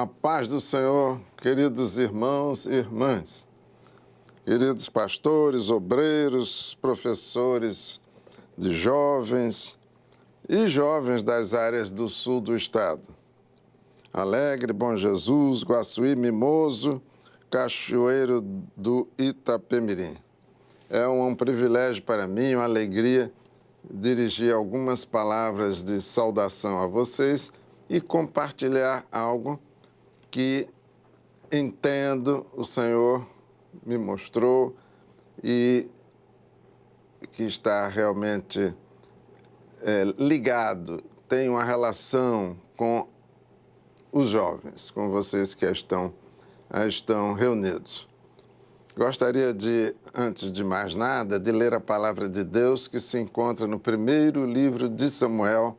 A paz do Senhor, queridos irmãos e irmãs, queridos pastores, obreiros, professores de jovens e jovens das áreas do sul do estado. Alegre, Bom Jesus, Guaçuí, Mimoso, Cachoeiro do Itapemirim. É um privilégio para mim, uma alegria dirigir algumas palavras de saudação a vocês e compartilhar algo que entendo, o Senhor me mostrou e que está realmente ligado, tem uma relação com os jovens, com vocês que estão reunidos. Gostaria de, antes de mais nada, de ler a palavra de Deus que se encontra no primeiro livro de Samuel,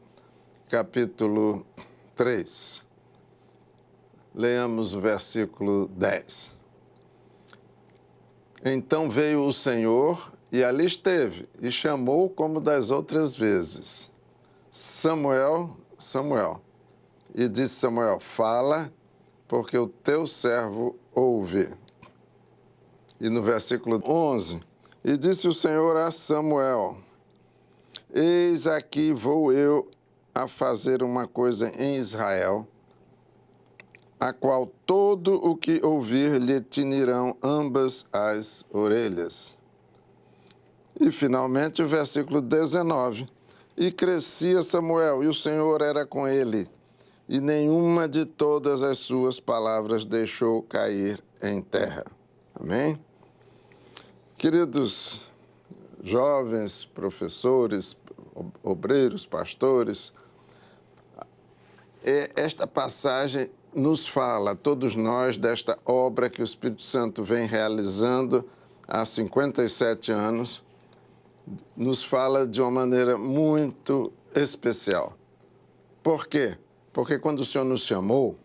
capítulo 3. Leamos o versículo 10. Então veio o Senhor e ali esteve, e chamou como das outras vezes: Samuel, Samuel. E disse Samuel: fala, porque o teu servo ouve. E no versículo 11, e disse o Senhor a Samuel: eis aqui vou eu a fazer uma coisa em Israel, a qual todo o que ouvir lhe tinirão ambas as orelhas. E finalmente o versículo 19, e crescia Samuel, e o Senhor era com ele, e nenhuma de todas as suas palavras deixou cair em terra. Amém? Queridos jovens, professores, obreiros, pastores, esta passagem nos fala, todos nós, desta obra que o Espírito Santo vem realizando há 57 anos, nos fala de uma maneira muito especial. Por quê? Porque quando o Senhor nos chamou,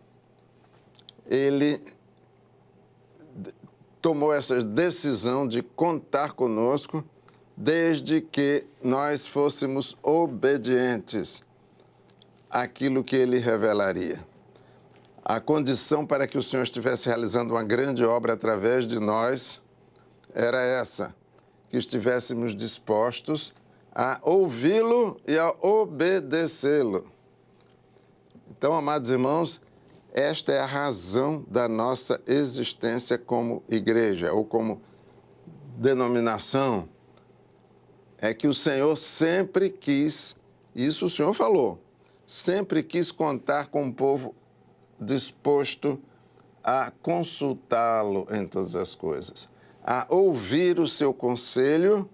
Ele tomou essa decisão de contar conosco desde que nós fôssemos obedientes àquilo que Ele revelaria. A condição para que o Senhor estivesse realizando uma grande obra através de nós era essa, que estivéssemos dispostos a ouvi-lo e a obedecê-lo. Então, amados irmãos, esta é a razão da nossa existência como igreja ou como denominação. É que o Senhor sempre quis, isso o Senhor falou, sempre quis contar com um povo disposto a consultá-lo em todas as coisas, a ouvir o seu conselho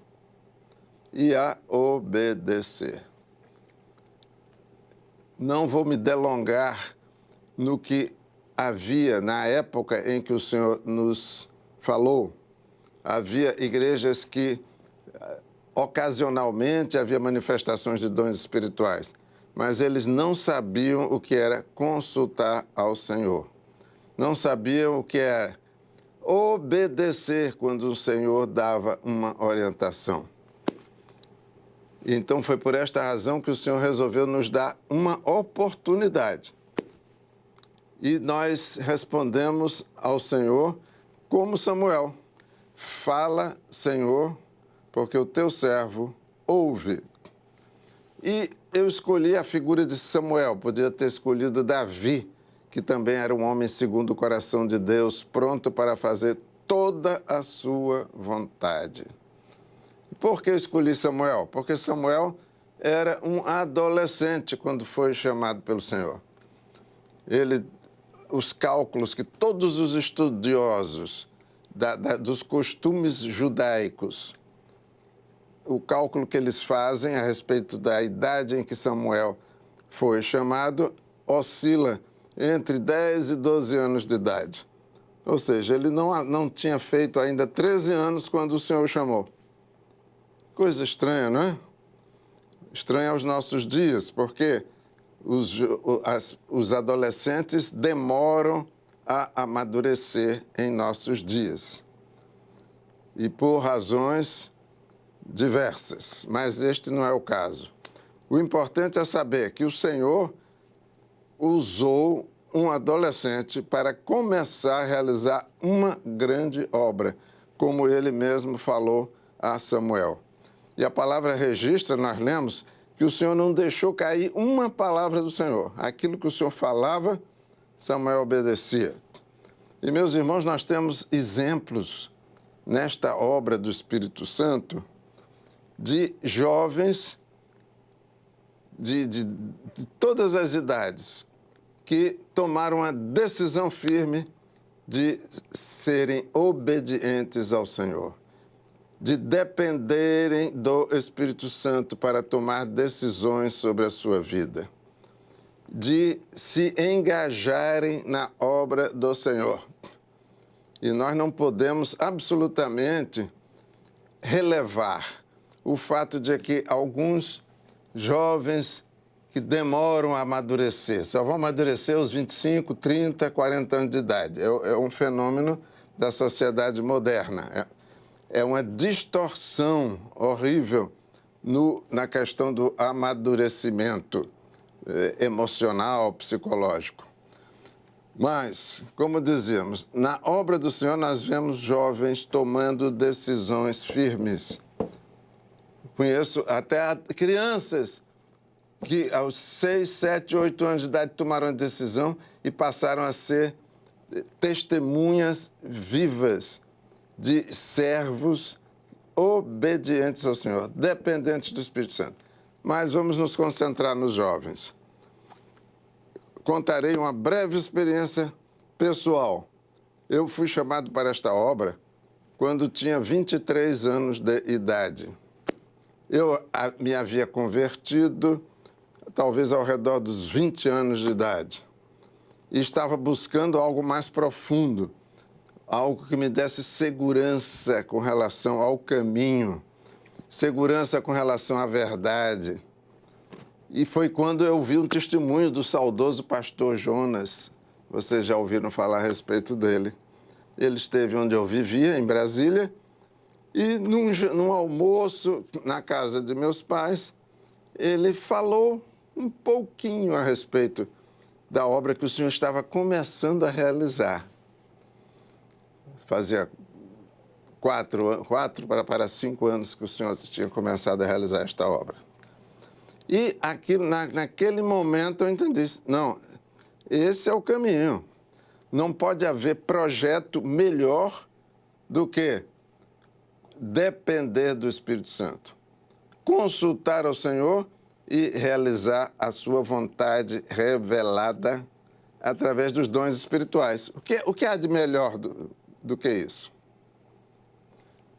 e a obedecer. Não vou me delongar no que havia na época em que o Senhor nos falou. Havia igrejas que, ocasionalmente, havia manifestações de dons espirituais, mas eles não sabiam o que era consultar ao Senhor. Não sabiam o que era obedecer quando o Senhor dava uma orientação. Então foi por esta razão que o Senhor resolveu nos dar uma oportunidade. E nós respondemos ao Senhor como Samuel: fala, Senhor, porque o teu servo ouve. E eu escolhi a figura de Samuel, podia ter escolhido Davi, que também era um homem segundo o coração de Deus, pronto para fazer toda a sua vontade. Por que eu escolhi Samuel? Porque Samuel era um adolescente quando foi chamado pelo Senhor. Os cálculos que todos os estudiosos dos costumes judaicos, o cálculo que eles fazem a respeito da idade em que Samuel foi chamado oscila entre 10 e 12 anos de idade. Ou seja, ele não tinha feito ainda 13 anos quando o Senhor o chamou. Coisa estranha, não é? Estranha aos nossos dias, porque os adolescentes demoram a amadurecer em nossos dias. E por razões diversas, mas este não é o caso. O importante é saber que o Senhor usou um adolescente para começar a realizar uma grande obra, como ele mesmo falou a Samuel. E a palavra registra, nós lemos, que o Senhor não deixou cair uma palavra do Senhor. Aquilo que o Senhor falava, Samuel obedecia. E, meus irmãos, nós temos exemplos nesta obra do Espírito Santo de jovens de todas as idades que tomaram a decisão firme de serem obedientes ao Senhor, de dependerem do Espírito Santo para tomar decisões sobre a sua vida, de se engajarem na obra do Senhor. E nós não podemos absolutamente relevar o fato de que alguns jovens que demoram a amadurecer, só vão amadurecer aos 25, 30, 40 anos de idade. É um fenômeno da sociedade moderna. É uma distorção horrível na questão do amadurecimento emocional, psicológico. Mas, como dizíamos, na obra do Senhor nós vemos jovens tomando decisões firmes. Conheço até crianças que aos 6, 7, 8 anos de idade tomaram a decisão e passaram a ser testemunhas vivas de servos obedientes ao Senhor, dependentes do Espírito Santo. Mas vamos nos concentrar nos jovens. Contarei uma breve experiência pessoal. Eu fui chamado para esta obra quando tinha 23 anos de idade. Eu me havia convertido talvez ao redor dos 20 anos de idade e estava buscando algo mais profundo, algo que me desse segurança com relação ao caminho, segurança com relação à verdade. E foi quando eu vi um testemunho do saudoso pastor Jonas. Vocês já ouviram falar a respeito dele. Ele esteve onde eu vivia, em Brasília, e num almoço na casa de meus pais, ele falou um pouquinho a respeito da obra que o Senhor estava começando a realizar. Fazia 4 para 5 anos que o Senhor tinha começado a realizar esta obra. E naquele momento eu entendi, não, esse é o caminho. Não pode haver projeto melhor do que depender do Espírito Santo, consultar ao Senhor e realizar a sua vontade revelada através dos dons espirituais. O que há de melhor do que isso?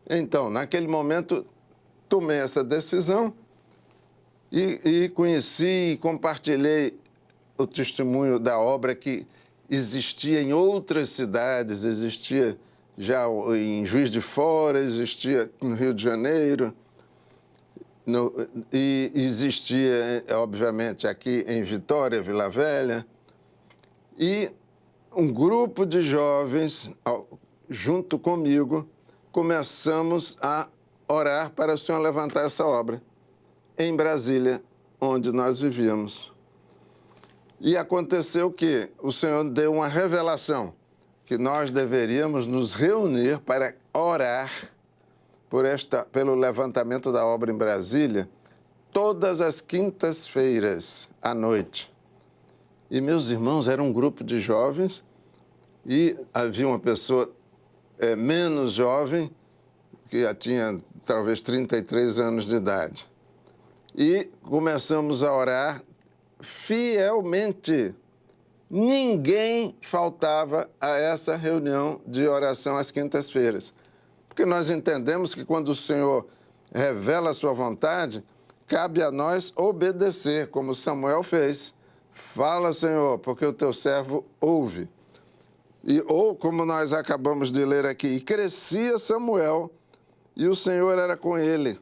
Então, naquele momento, tomei essa decisão e conheci e compartilhei o testemunho da obra que existia em outras cidades, existia já em Juiz de Fora, existia no Rio de Janeiro, e existia, obviamente, aqui em Vitória, Vila Velha. E um grupo de jovens, junto comigo, começamos a orar para o Senhor levantar essa obra em Brasília, onde nós vivíamos. E aconteceu que o Senhor deu uma revelação, que nós deveríamos nos reunir para orar pelo levantamento da obra em Brasília, todas as quintas-feiras à noite. E, meus irmãos, era um grupo de jovens e havia uma pessoa menos jovem, que já tinha talvez 33 anos de idade. E começamos a orar fielmente. Ninguém faltava a essa reunião de oração às quintas-feiras. Porque nós entendemos que quando o Senhor revela a sua vontade, cabe a nós obedecer, como Samuel fez. Fala, Senhor, porque o teu servo ouve. Ou, como nós acabamos de ler aqui, e crescia Samuel, e o Senhor era com ele.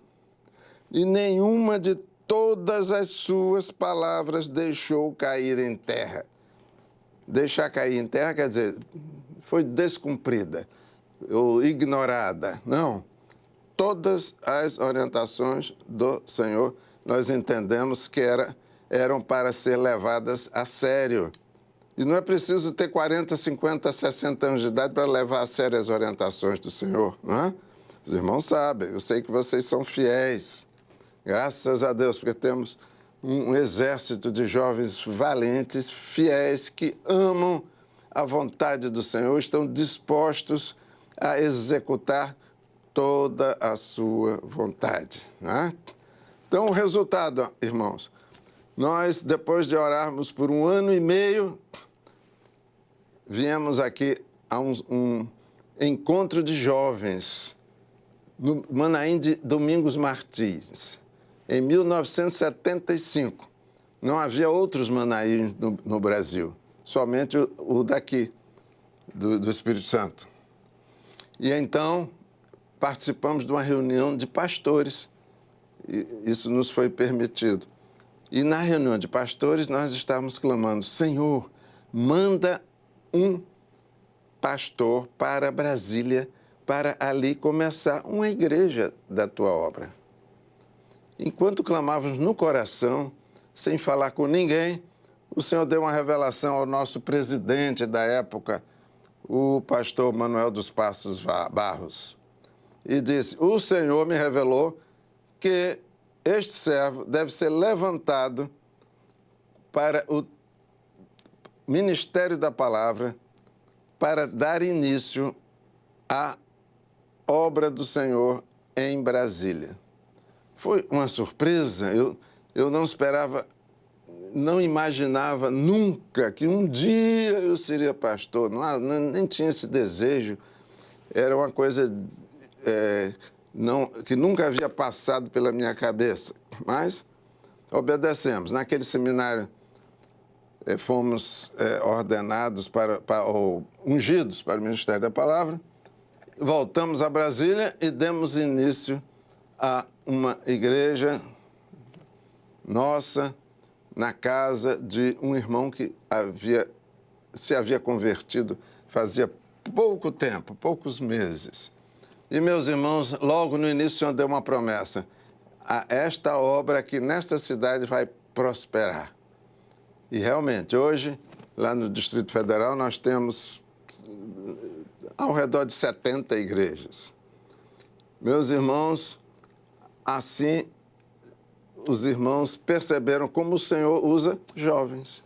E nenhuma de todas as suas palavras deixou cair em terra. Deixar cair em terra quer dizer, foi descumprida ou ignorada. Não. Todas as orientações do Senhor, nós entendemos que eram para ser levadas a sério, E não é preciso ter 40, 50, 60 anos de idade para levar a sério as orientações do Senhor, não é? Os irmãos sabem, eu sei que vocês são fiéis. Graças a Deus, porque temos um exército de jovens valentes, fiéis, que amam a vontade do Senhor, estão dispostos a executar toda a sua vontade, né? Então, o resultado, irmãos, nós, depois de orarmos por 1 ano e meio, viemos aqui a um encontro de jovens no Manaim de Domingos Martins, em 1975. Não havia outros Manaim no Brasil, somente o daqui, do Espírito Santo. E então participamos de uma reunião de pastores, e isso nos foi permitido. E na reunião de pastores nós estávamos clamando: Senhor, manda um pastor para Brasília, para ali começar uma igreja da tua obra. Enquanto clamávamos no coração, sem falar com ninguém, o Senhor deu uma revelação ao nosso presidente da época, o pastor Manuel dos Passos Barros, e disse: o Senhor me revelou que este servo deve ser levantado para o ministério da palavra, para dar início à obra do Senhor em Brasília. Foi uma surpresa, eu não esperava, não imaginava nunca que um dia eu seria pastor, nem tinha esse desejo, era uma coisa que nunca havia passado pela minha cabeça, mas obedecemos. Naquele seminário fomos ordenados ou ungidos para o Ministério da Palavra, voltamos a Brasília e demos início a uma igreja nossa na casa de um irmão que se havia convertido fazia pouco tempo, poucos meses. E, meus irmãos, logo no início o Senhor deu uma promessa: esta obra aqui nesta cidade vai prosperar. E realmente, hoje, lá no Distrito Federal, nós temos ao redor de 70 igrejas. Meus irmãos, assim, os irmãos perceberam como o Senhor usa jovens.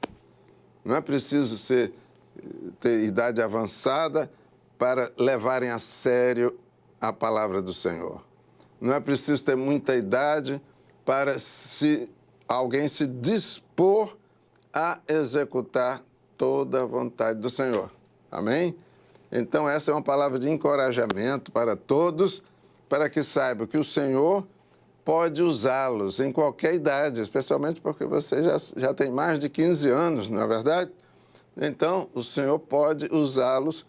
Não é preciso ter idade avançada para levarem a sério a palavra do Senhor. Não é preciso ter muita idade para alguém se dispor a executar toda a vontade do Senhor. Amém? Então, essa é uma palavra de encorajamento para todos, para que saibam que o Senhor pode usá-los em qualquer idade, especialmente porque você já tem mais de 15 anos, não é verdade? Então, o Senhor pode usá-los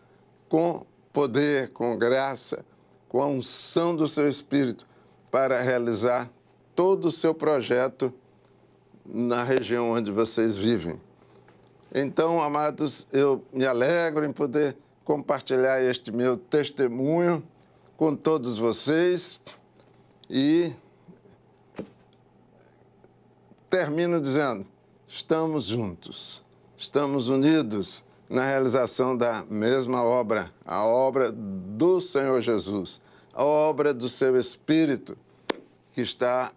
com poder, com graça, com a unção do seu Espírito, para realizar todo o seu projeto na região onde vocês vivem. Então, amados, eu me alegro em poder compartilhar este meu testemunho com todos vocês e termino dizendo: estamos juntos, estamos unidos na realização da mesma obra, a obra do Senhor Jesus, a obra do seu Espírito, que está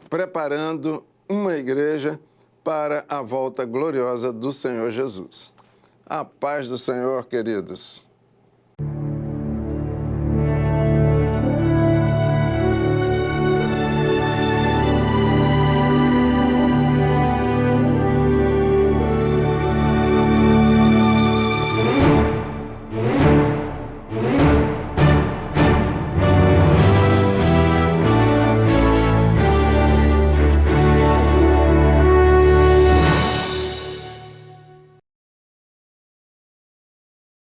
preparando uma igreja para a volta gloriosa do Senhor Jesus. A paz do Senhor, queridos.